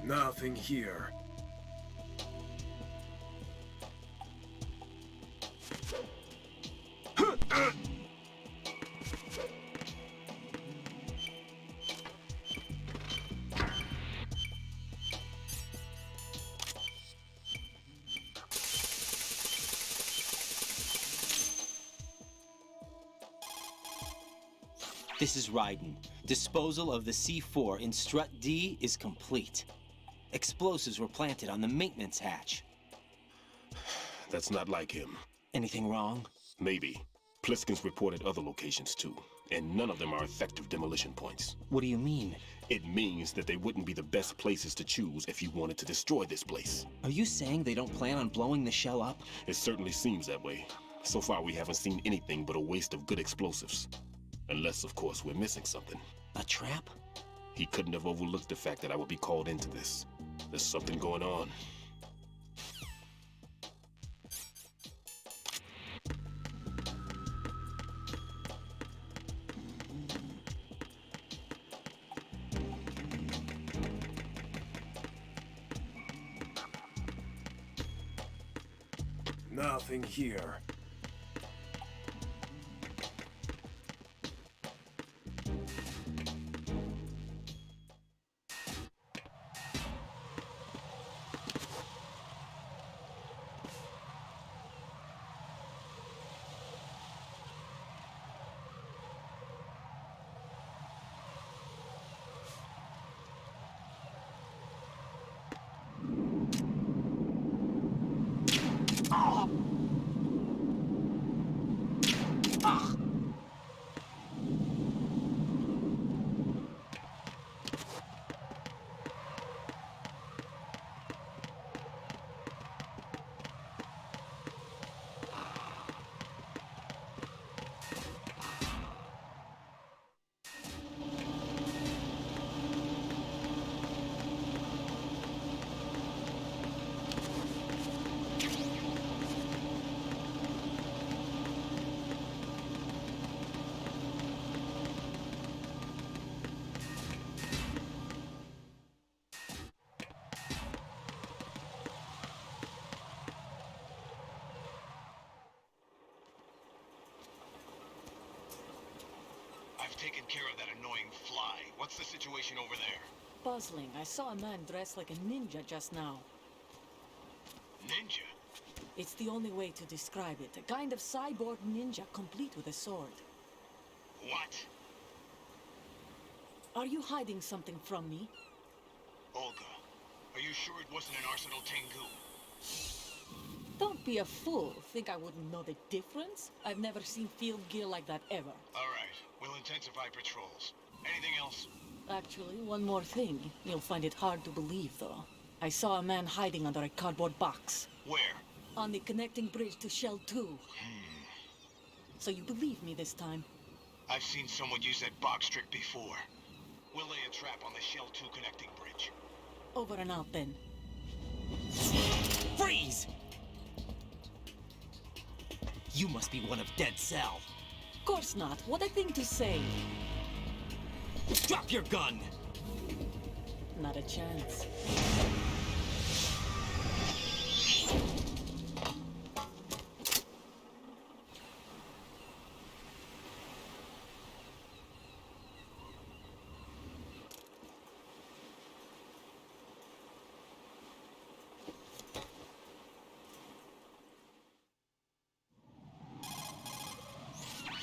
Nothing here. This is Raiden. Disposal of the C4 in strut D is complete. Explosives were planted on the maintenance hatch. That's not like him. Anything wrong? Maybe. Pliskin's reported other locations too, and none of them are effective demolition points. What do you mean? It means that they wouldn't be the best places to choose if you wanted to destroy this place. Are you saying they don't plan on blowing the shell up? It certainly seems that way. So far we haven't seen anything but a waste of good explosives. Unless, of course, we're missing something. A trap? He couldn't have overlooked the fact that I would be called into this. There's something going on. Nothing here. I've taken care of that annoying fly. What's the situation over there? Puzzling. I saw a man dressed like a ninja just now. Ninja? It's the only way to describe it. A kind of cyborg ninja, complete with a sword. What? Are you hiding something from me? Olga, are you sure it wasn't an Arsenal Tengu? Don't be a fool. Think I wouldn't know the difference? I've never seen field gear like that ever. All right, we'll intensify patrols. Anything else? Actually, one more thing. You'll find it hard to believe, though. I saw a man hiding under a cardboard box. Where? On the connecting bridge to Shell 2. So you believe me this time? I've seen someone use that box trick before. We'll lay a trap on the Shell 2 connecting bridge. Over and out, then. Freeze! You must be one of Dead Cell. Of course not. What a thing to say. Drop your gun! Not a chance.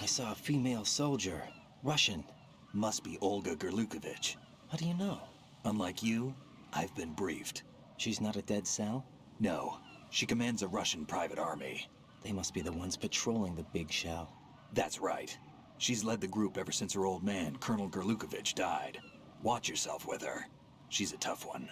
I saw a female soldier. Russian. Must be Olga Gerlukovich. How do you know? Unlike you, I've been briefed. She's not a Dead Cell? No, she commands a Russian private army. They must be the ones patrolling the big shell. That's right. She's led the group ever since her old man, Colonel Gerlukovich, died. Watch yourself with her. She's a tough one.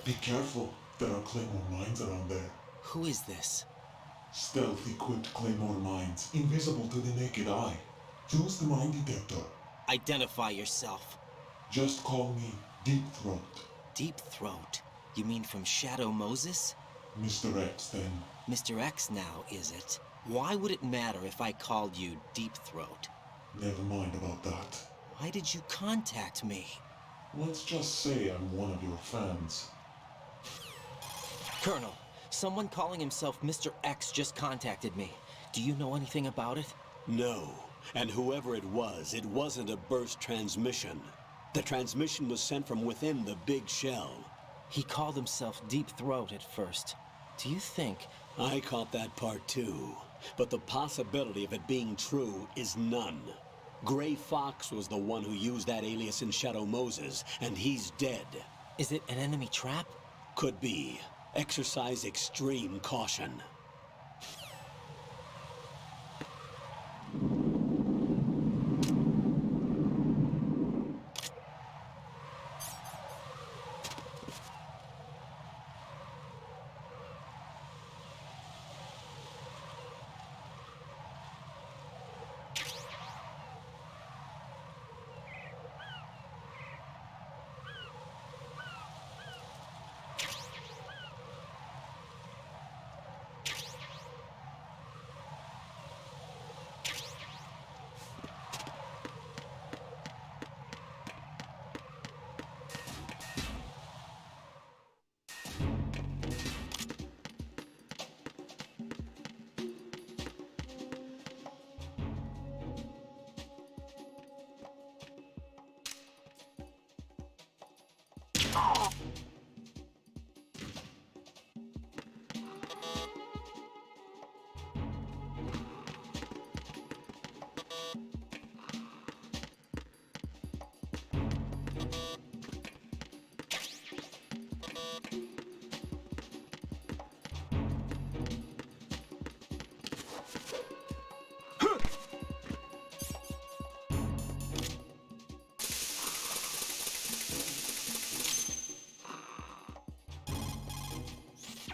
Be careful. There are claymore mines around there. Who is this? Stealth-equipped claymore mines, invisible to the naked eye. Choose the mine detector. Identify yourself. Just call me Deep Throat. Deep Throat? You mean from Shadow Moses? Mr. X, then. Mr. X now, is it? Why would it matter if I called you Deep Throat? Never mind about that. Why did you contact me? Let's just say I'm one of your fans. Colonel, someone calling himself Mr. X just contacted me. Do you know anything about it? No. And whoever it wasn't a burst transmission. The transmission was sent from within the big shell. He called himself Deep Throat at first. Do you think... I caught that part too. But the possibility of it being true is none. Gray Fox was the one who used that alias in Shadow Moses, and he's dead. Is it an enemy trap? Could be. Exercise extreme caution.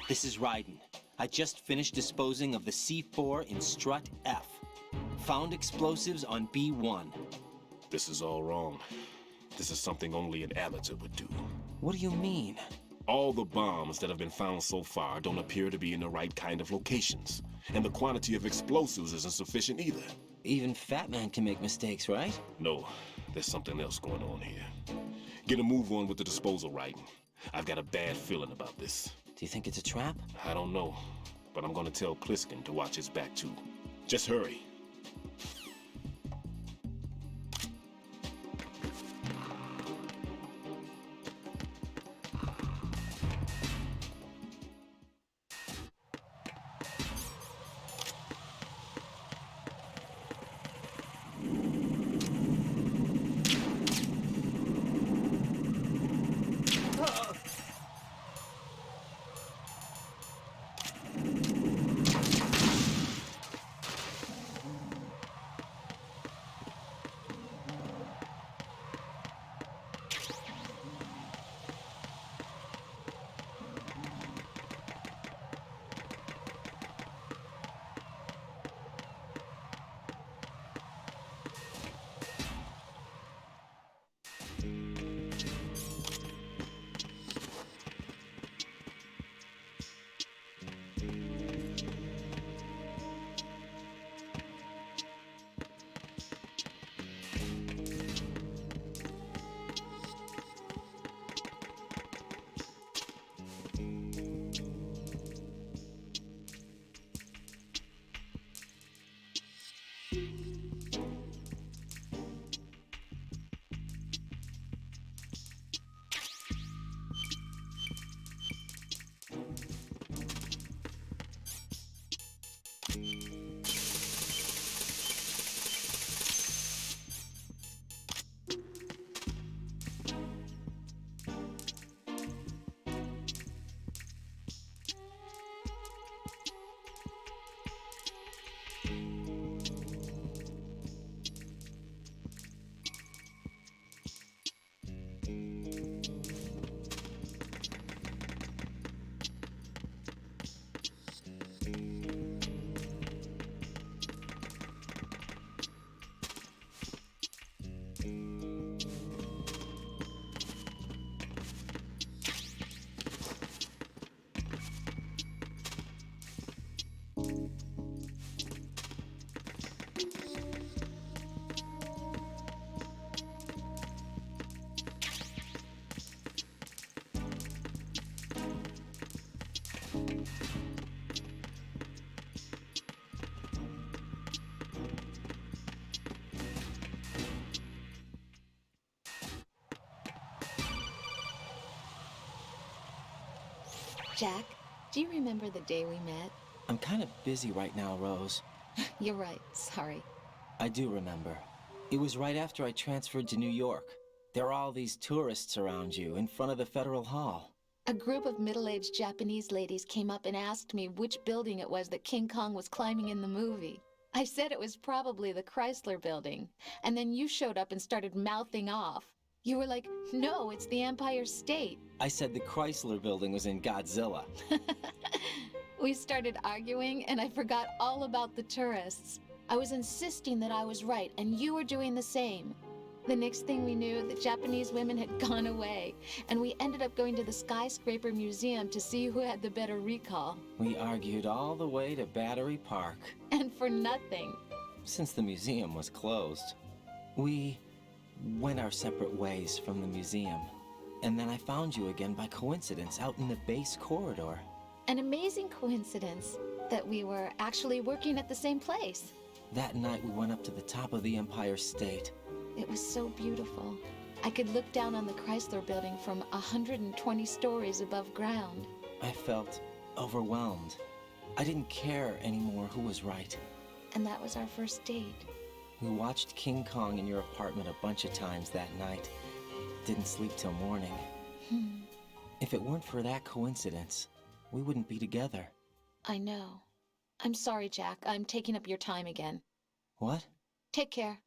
This is Raiden. I just finished disposing of the C4 in strut F. Found explosives on B1. This is all wrong. This is something only an amateur would do. What do you mean? All the bombs that have been found so far don't appear to be in the right kind of locations. And the quantity of explosives isn't sufficient either. Even Fatman can make mistakes, right? No, there's something else going on here. Get a move on with the disposal, Raiden. I've got a bad feeling about this. Do you think it's a trap? I don't know, but I'm gonna tell Pliskin to watch his back too. Just hurry. Jack, do you remember the day we met? I'm kind of busy right now, Rose. You're right, sorry. I do remember. It was right after I transferred to New York. There are all these tourists around you in front of the Federal Hall. A group of middle-aged Japanese ladies came up and asked me which building it was that King Kong was climbing in the movie. I said it was probably the Chrysler Building, and then you showed up and started mouthing off. You were like, no, it's the Empire State. I said the Chrysler Building was in Godzilla. We started arguing, and I forgot all about the tourists. I was insisting that I was right, and you were doing the same. The next thing we knew, the Japanese women had gone away, and we ended up going to the Skyscraper Museum to see who had the better recall. We argued all the way to Battery Park. And for nothing. Since the museum was closed, we went our separate ways from the museum. And then I found you again by coincidence out in the base corridor. An amazing coincidence that we were actually working at the same place. That night we went up to the top of the Empire State. It was so beautiful. I could look down on the Chrysler Building from 120 stories above ground. I felt overwhelmed. I didn't care anymore who was right. And that was our first date. We watched King Kong in your apartment a bunch of times that night. Didn't sleep till morning. If it weren't for that coincidence, we wouldn't be together. I know. I'm sorry, Jack. I'm taking up your time again. What? Take care.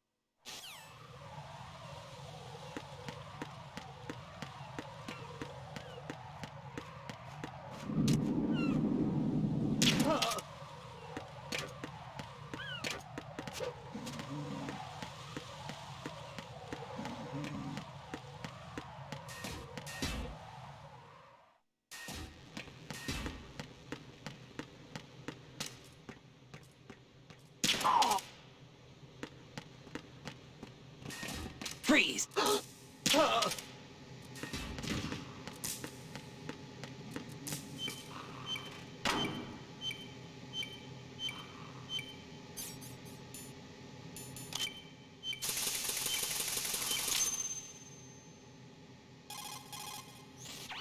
Freeze!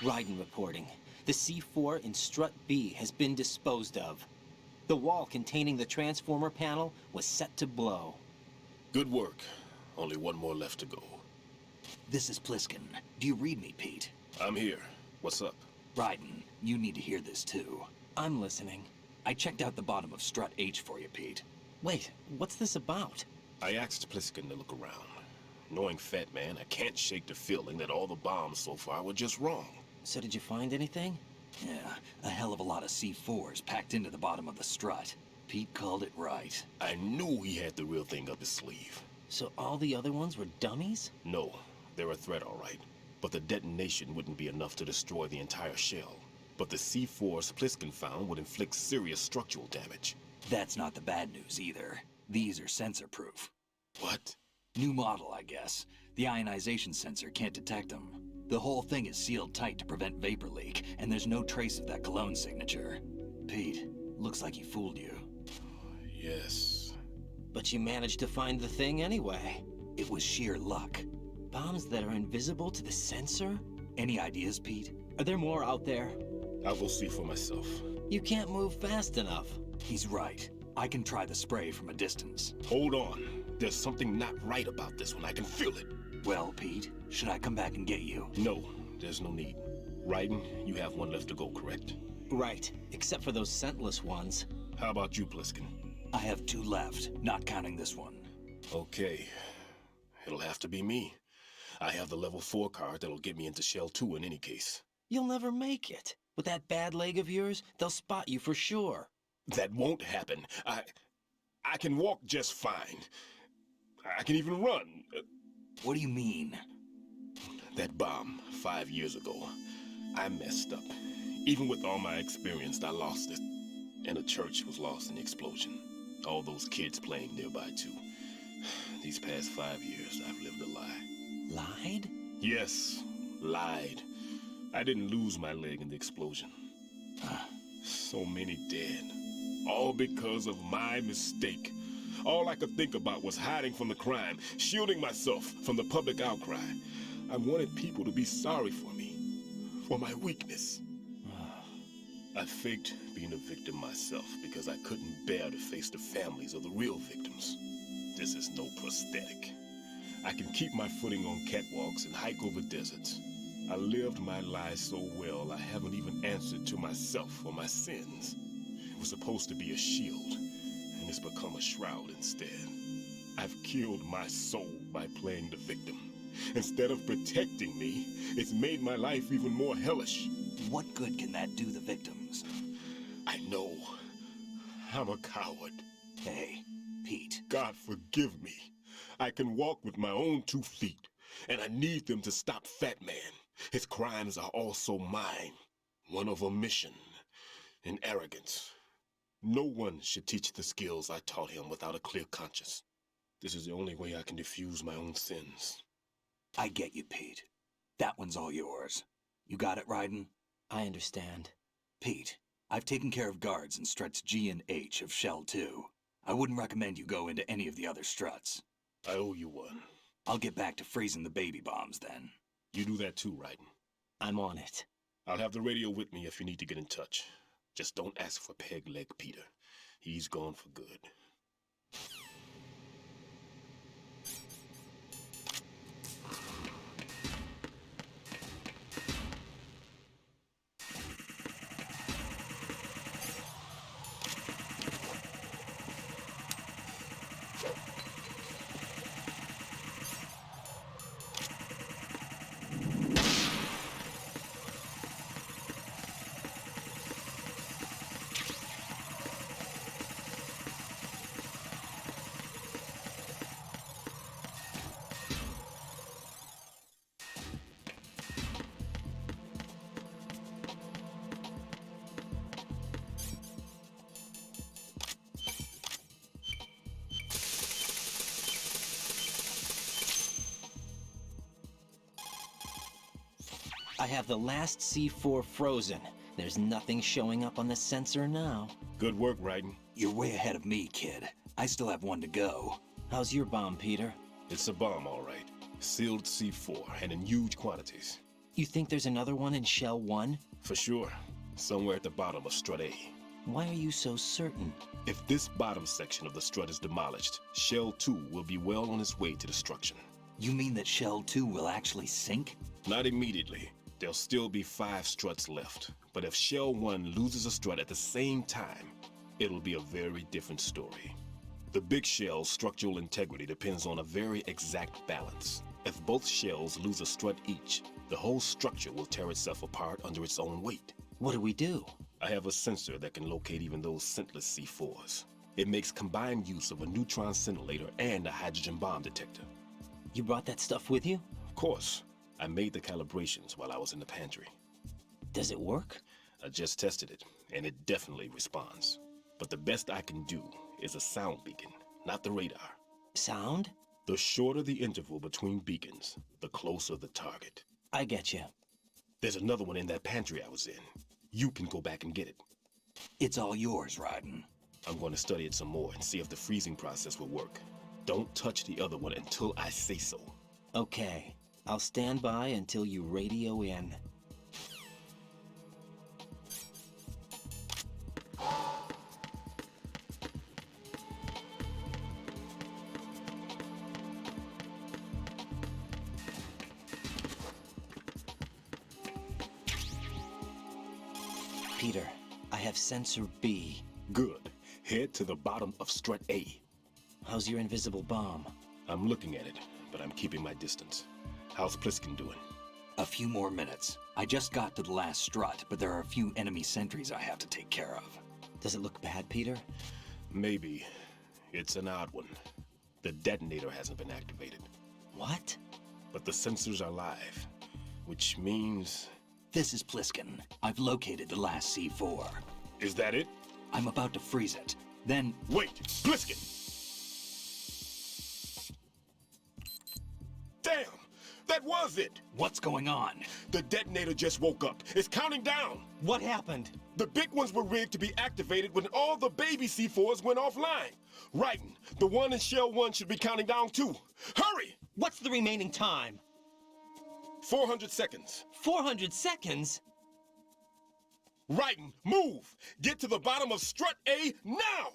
Raiden reporting. The C4 in Strut B has been disposed of. The wall containing the transformer panel was set to blow. Good work. Only one more left to go. This is Pliskin. Do you read me, Pete? I'm here. What's up? Raiden, you need to hear this too. I'm listening. I checked out the bottom of Strut H for you, Pete. Wait, what's this about? I asked Pliskin to look around. Knowing Fatman, I can't shake the feeling that all the bombs so far were just wrong. So did you find anything? Yeah, a hell of a lot of C4s packed into the bottom of the strut. Pete called it right. I knew he had the real thing up his sleeve. So all the other ones were dummies? No, they're a threat, all right. But the detonation wouldn't be enough to destroy the entire shell. But the C4s Pliskin found would inflict serious structural damage. That's not the bad news either. These are sensor-proof. What? New model, I guess. The ionization sensor can't detect them. The whole thing is sealed tight to prevent vapor leak, and there's no trace of that cologne signature. Pete, looks like he fooled you. Yes. But you managed to find the thing anyway. It was sheer luck. Bombs that are invisible to the sensor? Any ideas, Pete? Are there more out there? I'll go see for myself. You can't move fast enough. He's right. I can try the spray from a distance. Hold on. There's something not right about this one. I can feel it. Well, Pete, should I come back and get you? No, there's no need. Raiden, you have one left to go, correct? Right, except for those scentless ones. How about you, Pliskin? I have 2 left, not counting this one. Okay. It'll have to be me. I have the level 4 card that'll get me into Shell 2 in any case. You'll never make it. With that bad leg of yours, they'll spot you for sure. That won't happen. I can walk just fine. I can even run. What do you mean? That bomb, 5 years ago. I messed up. Even with all my experience, I lost it. And the church was lost in the explosion. All those kids playing nearby, too. These past 5 years, I've lived a lie. Lied? Yes, lied. I didn't lose my leg in the explosion. So many dead. All because of my mistake. All I could think about was hiding from the crime, shielding myself from the public outcry. I wanted people to be sorry for me, for my weakness. I faked being a victim myself because I couldn't bear to face the families of the real victims. This is no prosthetic. I can keep my footing on catwalks and hike over deserts. I lived my life so well I haven't even answered to myself for my sins. It was supposed to be a shield, and it's become a shroud instead. I've killed my soul by playing the victim. Instead of protecting me, it's made my life even more hellish. What good can that do the victims? I know. I'm a coward. Hey, Pete. God forgive me. I can walk with my own 2 feet, and I need them to stop Fatman. His crimes are also mine. One of omission and arrogance. No one should teach the skills I taught him without a clear conscience. This is the only way I can diffuse my own sins. I get you, Pete. That one's all yours. You got it, Raiden? I understand. Pete, I've taken care of guards in struts G and H of Shell 2. I wouldn't recommend you go into any of the other struts. I owe you one. I'll get back to freezing the baby bombs then. You do that too, Raiden. I'm on it. I'll have the radio with me if you need to get in touch. Just don't ask for Peg Leg Peter. He's gone for good. I have the last C4 frozen. There's nothing showing up on the sensor now. Good work, Raiden. You're way ahead of me, kid. I still have one to go. How's your bomb, Peter? It's a bomb, all right. Sealed C4, and in huge quantities. You think there's another one in Shell 1? For sure. Somewhere at the bottom of Strut A. Why are you so certain? If this bottom section of the strut is demolished, Shell 2 will be well on its way to destruction. You mean that Shell 2 will actually sink? Not immediately. There'll still be 5 struts left. But if Shell 1 loses a strut at the same time, it'll be a very different story. The big shell's structural integrity depends on a very exact balance. If both shells lose a strut each, the whole structure will tear itself apart under its own weight. What do we do? I have a sensor that can locate even those scentless C4s. It makes combined use of a neutron scintillator and a hydrogen bomb detector. You brought that stuff with you? Of course. I made the calibrations while I was in the pantry. Does it work? I just tested it, and it definitely responds. But the best I can do is a sound beacon, not the radar. Sound? The shorter the interval between beacons, the closer the target. I get you. There's another one in that pantry I was in. You can go back and get it. It's all yours, Raiden. I'm going to study it some more and see if the freezing process will work. Don't touch the other one until I say so. Okay. I'll stand by until you radio in. Peter, I have sensor B. Good. Head to the bottom of strut A. How's your invisible bomb? I'm looking at it, but I'm keeping my distance. How's Pliskin doing? A few more minutes. I just got to the last strut, but there are a few enemy sentries I have to take care of. Does it look bad, Peter? Maybe. It's an odd one. The detonator hasn't been activated. What? But the sensors are live, which means... This is Pliskin. I've located the last C4. Is that it? I'm about to freeze it. Then... Wait! Pliskin! Damn! That was it! What's going on? The detonator just woke up. It's counting down! What happened? The big ones were rigged to be activated when all the baby C4s went offline. Raiden, the one in Shell 1 should be counting down too. Hurry! What's the remaining time? 400 seconds. 400 seconds? Writing, move! Get to the bottom of strut A now!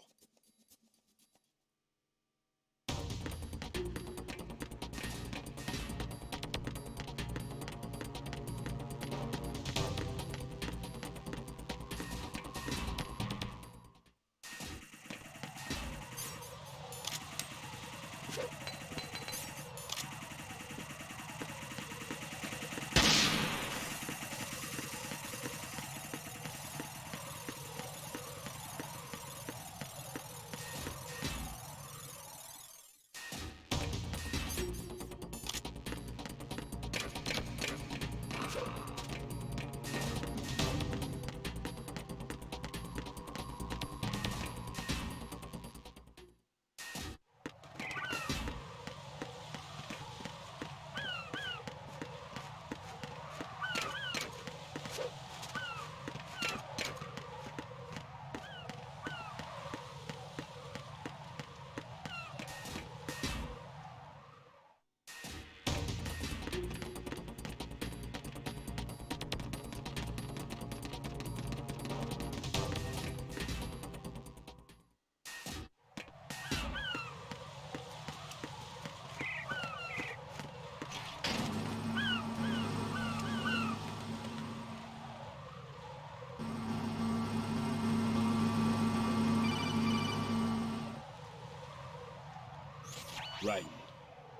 Writing.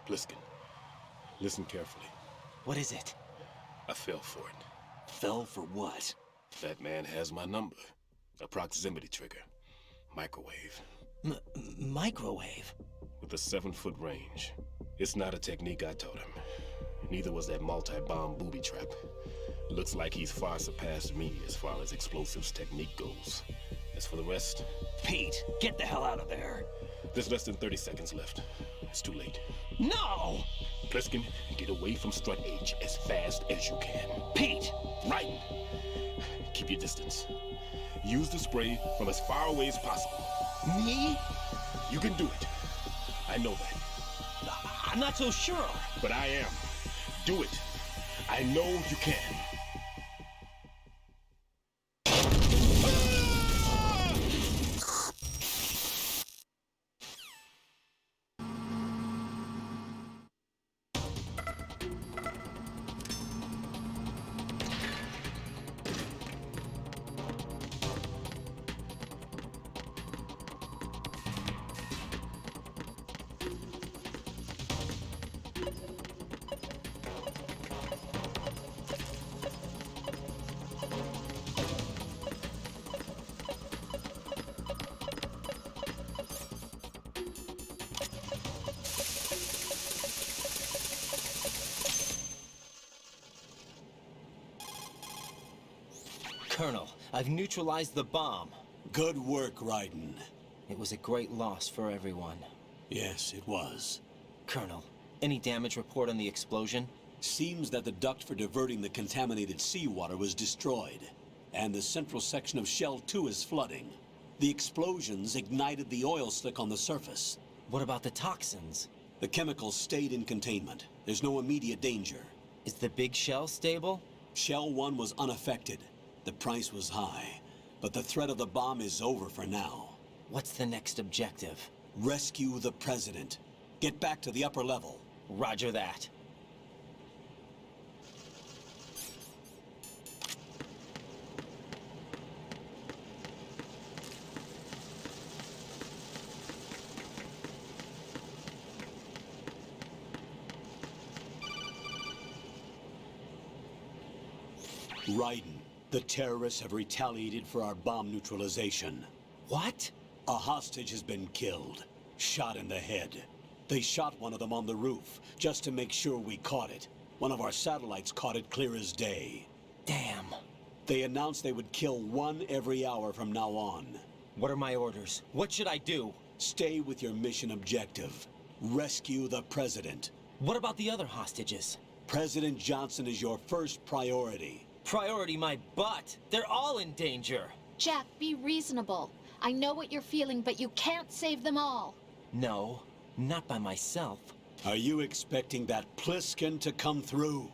Pliskin, listen carefully. What is it? I fell for it. Fell for what? That man has my number. A proximity trigger. Microwave. Microwave? With a 7-foot range. It's not a technique I taught him. Neither was that multi-bomb booby trap. Looks like he's far surpassed me as far as explosives technique goes. As for the rest... Pete, get the hell out of there. There's less than 30 seconds left. It's too late. No! Pliskin, get away from strut H as fast as you can. Pete! Right! Keep your distance. Use the spray from as far away as possible. Me? You can do it. I know that. I'm not so sure. But I am. Do it. I know you can. Colonel, I've neutralized the bomb. Good work, Raiden. It was a great loss for everyone. Yes, it was. Colonel, any damage report on the explosion? Seems that the duct for diverting the contaminated seawater was destroyed, and the central section of Shell 2 is flooding. The explosions ignited the oil slick on the surface. What about the toxins? The chemicals stayed in containment. There's no immediate danger. Is the big shell stable? Shell 1 was unaffected. The price was high, but the threat of the bomb is over for now. What's the next objective? Rescue the President. Get back to the upper level. Roger that. Raiden, the terrorists have retaliated for our bomb neutralization. What? A hostage has been killed, shot in the head. They shot one of them on the roof, just to make sure we caught it. One of our satellites caught it clear as day. Damn. They announced they would kill one every hour from now on. What are my orders? What should I do? Stay with your mission objective. Rescue the President. What about the other hostages? President Johnson is your first priority. Priority my butt. They're all in danger. Jack, be reasonable. I know what you're feeling, but you can't save them all. No, not by myself. Are you expecting that Pliskin to come through?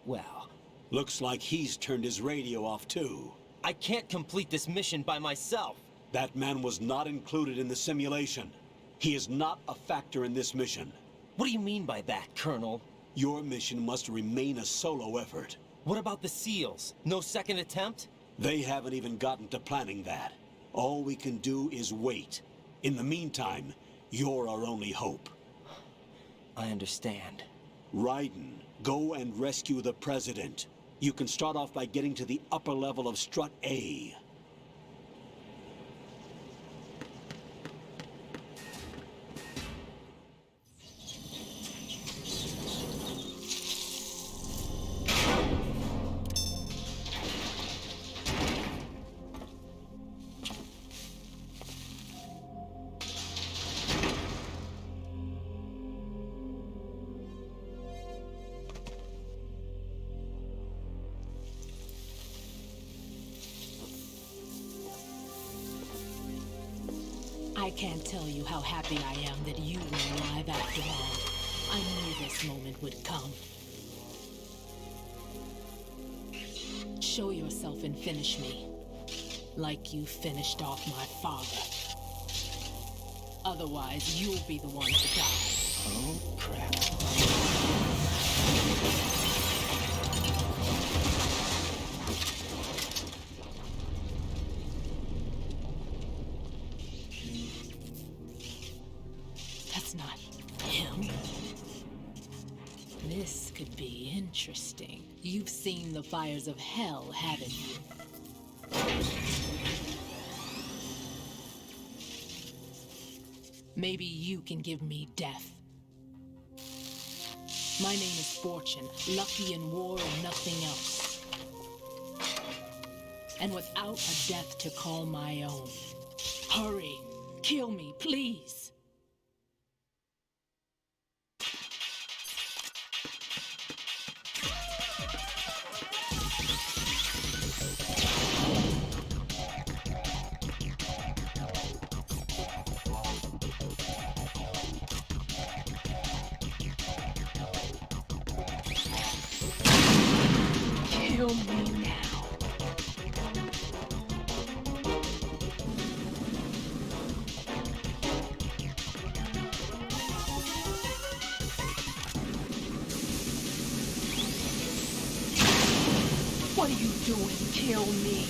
Well, Looks like he's turned his radio off too. I can't complete this mission by myself. That man was not included in the simulation. He is not a factor in this mission. What do you mean by that, Colonel? Your mission must remain a solo effort. What about the SEALs? No second attempt? They haven't even gotten to planning that. All we can do is wait. In the meantime, you're our only hope. I understand. Raiden, go and rescue the President. You can start off by getting to the upper level of Strut A. I can't tell you how happy I am that you were alive after all. I knew this moment would come. Show yourself and finish me. Like you finished off my father. Otherwise, you'll be the one to die. Oh, crap. That's not him. This could be interesting. You've seen the fires of hell, haven't you? Maybe you can give me death. My name is Fortune, lucky in war and nothing else. And without a death to call my own. Hurry, kill me, please. Kill me now. What are you doing? Kill me.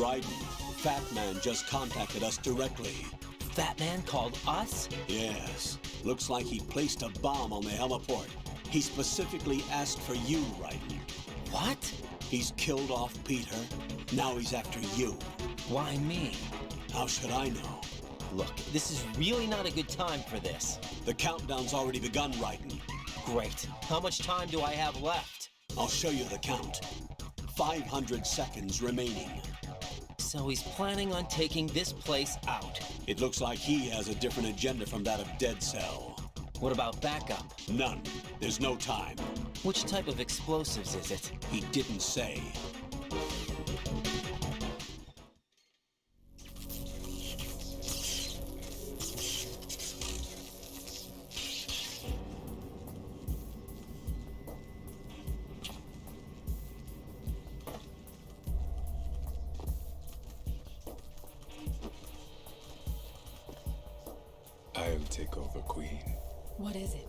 Raiden, Fatman just contacted us directly. Fatman called us? Yes. Looks like he placed a bomb on the heliport. He specifically asked for you, Raiden. What? He's killed off Peter. Now he's after you. Why me? How should I know? Look, this is really not a good time for this. The countdown's already begun, Raiden. Great. How much time do I have left? I'll show you the count. 500 seconds remaining. So he's planning on taking this place out. It looks like he has a different agenda from that of Dead Cell. What about backup? None. There's no time. Which type of explosives is it? He didn't say. take over, Queen. What is it?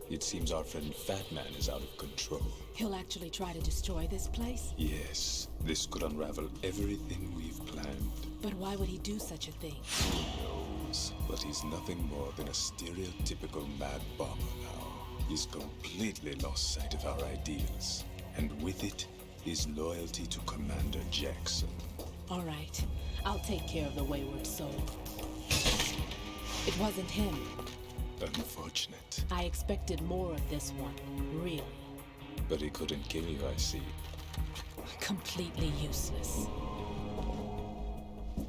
It seems our friend Fatman is out of control. He'll actually try to destroy this place? Yes, this could unravel everything we've planned. But why would he do such a thing? Who knows? But he's nothing more than a stereotypical mad bomber now. He's completely lost sight of our ideals. And with it, his loyalty to Commander Jackson. All right. I'll take care of the wayward soul. It wasn't him. Unfortunate. I expected more of this one, really. But he couldn't kill you, I see. Completely useless.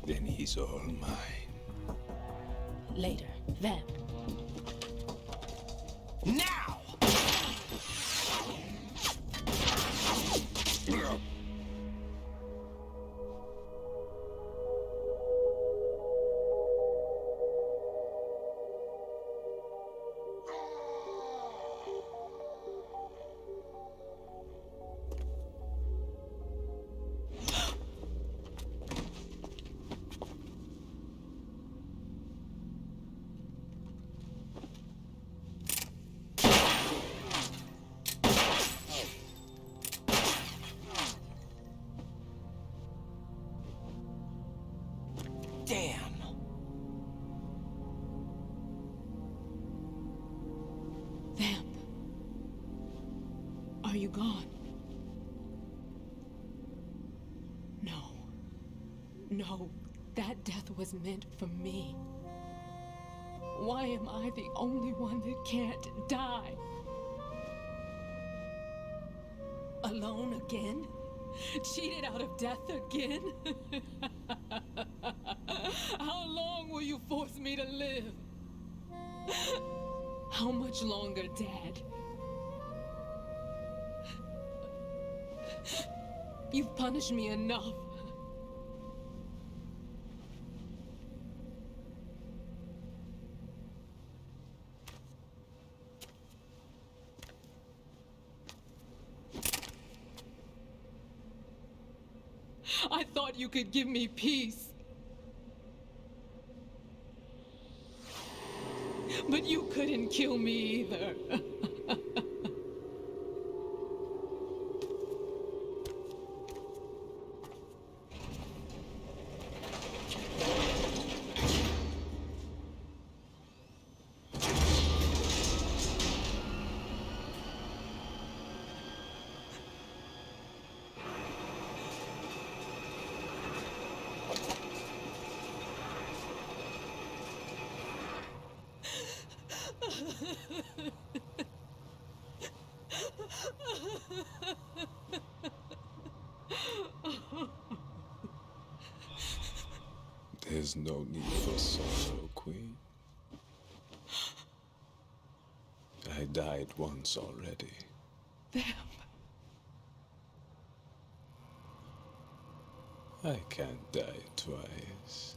Then he's all mine. Later, then. Now! Damn. Vamp. Are you gone? No. No, that death was meant for me. Why am I the only one that can't die? Alone again? Cheated out of death again? How long will you force me to live? How much longer, Dad? You've punished me enough. I thought you could give me peace. But you couldn't kill me either. There's no need for sorrow, Queen. I died once already. Vamp. I can't die twice.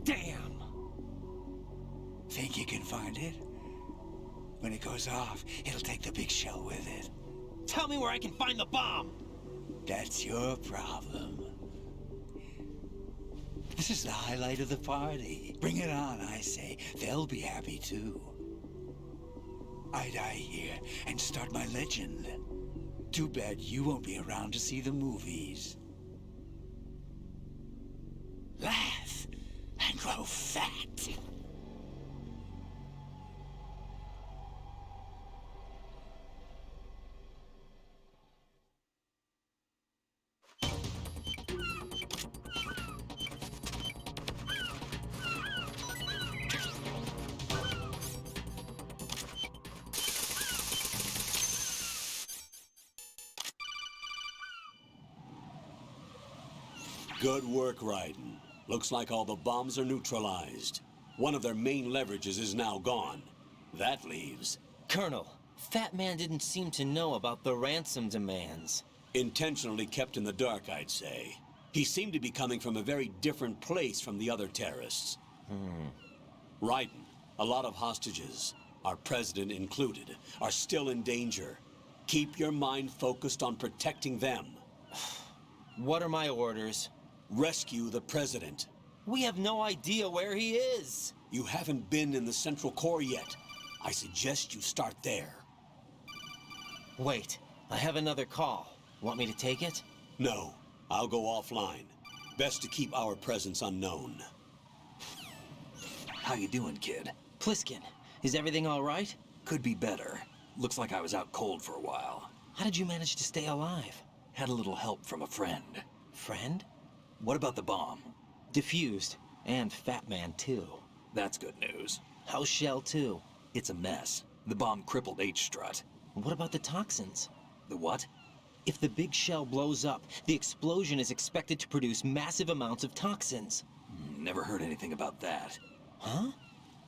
Damn! Think you can find it? When it goes off, it'll take the big shell with it. Tell me where I can find the bomb! That's your problem. This is the highlight of the party. Bring it on, I say. They'll be happy too. I die here and start my legend. Too bad you won't be around to see the movies. Laugh and grow fat. Good work, Raiden. Looks like all the bombs are neutralized. One of their main leverages is now gone. That leaves... Colonel, Fatman didn't seem to know about the ransom demands. Intentionally kept in the dark, I'd say. He seemed to be coming from a very different place from the other terrorists. Raiden, a lot of hostages, our president included, are still in danger. Keep your mind focused on protecting them. What are my orders? Rescue the president. We have no idea where he is. You haven't been in the Central Core yet. I suggest you start there. Wait, I have another call. Want me to take it? No, I'll go offline. Best to keep our presence unknown. How you doing, kid? Pliskin, is everything all right? Could be better. Looks like I was out cold for a while. How did you manage to stay alive? Had a little help from a friend. Friend? What about the bomb? Diffused. And Fatman, too. That's good news. How's Shell 2? It's a mess. The bomb crippled H-Strut. What about the toxins? The what? If the big shell blows up, the explosion is expected to produce massive amounts of toxins. Never heard anything about that. Huh?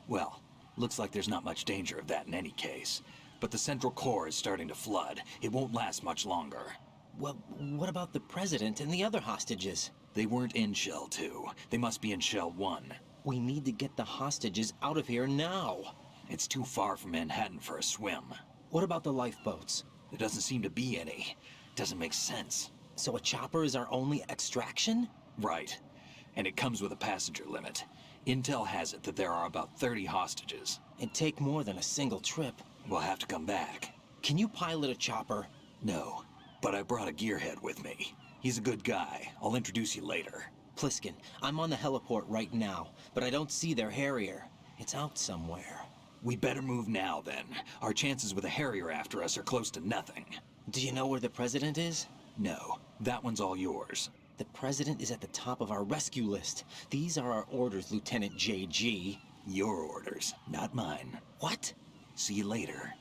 Well, looks like there's not much danger of that in any case. But the Central Core is starting to flood. It won't last much longer. Well, what about the president and the other hostages? They weren't in Shell 2. They must be in Shell 1. We need to get the hostages out of here now. It's too far from Manhattan for a swim. What about the lifeboats? There doesn't seem to be any. Doesn't make sense. So a chopper is our only extraction? Right. And it comes with a passenger limit. Intel has it that there are about 30 hostages. It'd take more than a single trip. We'll have to come back. Can you pilot a chopper? No, but I brought a gearhead with me. He's a good guy. I'll introduce you later. Pliskin, I'm on the heliport right now, but I don't see their Harrier. It's out somewhere. We better move now, then. Our chances with a Harrier after us are close to nothing. Do you know where the president is? No, that one's all yours. The president is at the top of our rescue list. These are our orders, Lieutenant JG. Your orders, not mine. What? See you later.